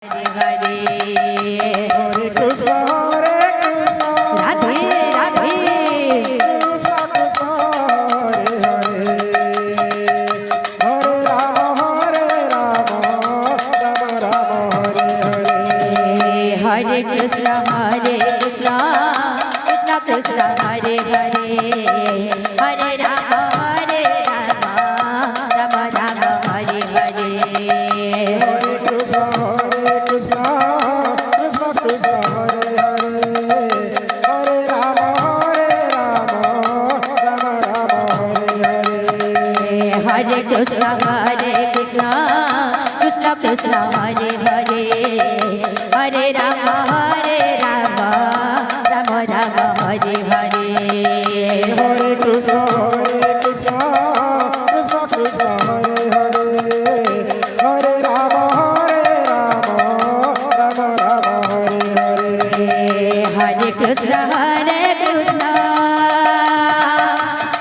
Hare Krishna Radhe Radhe Krishna Krishna Hare Hare Hare Rama Rama Rama Hare Hare Hare Krishna Krishna Krishna Hare Hare Hare Rama Rama Rama Hare Hare Hare Krishna Krishna Krishna Hare Hare Hare Rama Rama Rama Hare Hare Hare Krishna Krishna Krishna Hare Hare Hare Rama Rama Rama Hare Hare Hare Krishna Krishna Krishna Hare Hare Hare Rama Rama Rama Hare Hare Hare Krishna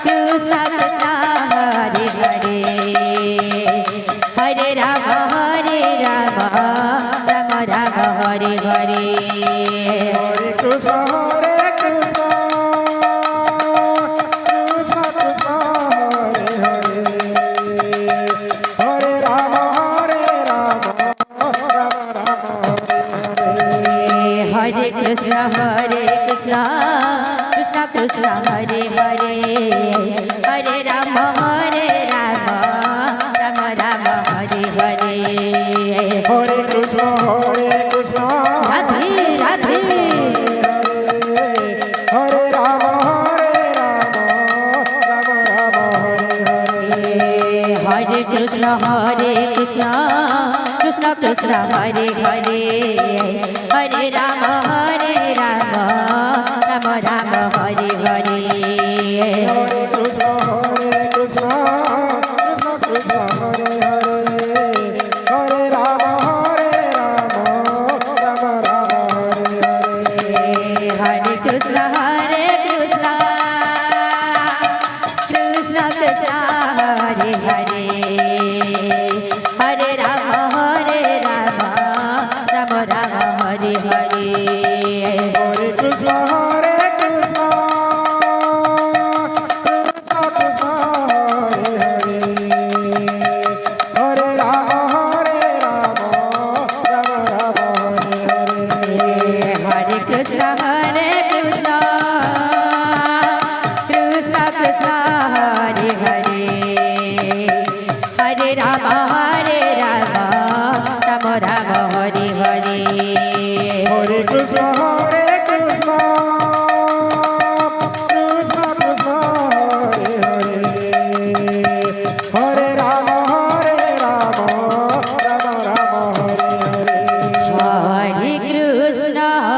Krishna Krishna Hare Hare Hare Rama Rama Rama Hare Hare Hare Krishna Krishna Krishna Krishna Hare Hare Hare Rama Rama Rama Hare Hare Hare Krishna Krishna Krishna Hare Hare Hare Rama Rama Rama Hare Hare Hare Krishna Radhe Radhe Hare Rama Rama Rama Hare Hare Hare Krishna Krishna Krishna Hare Hare Hare Rama Rama Rama Hare Hare Hare Krishna Krishna Krishna Hare Hare Hare Rama Rama Rama Hare Hare Hare Krishna Krishna Krishna Hare Hare Hare Rama Rama Rama Hare Hare Hare Krishna Krishna Krishna Krishna Hare Hare Hare Rama Rama Rama Hare Hare Hare Krishna Krishna Krishna Krishna Hare Hare Hare Rama Rama Rama Hare Hare Hare Krishna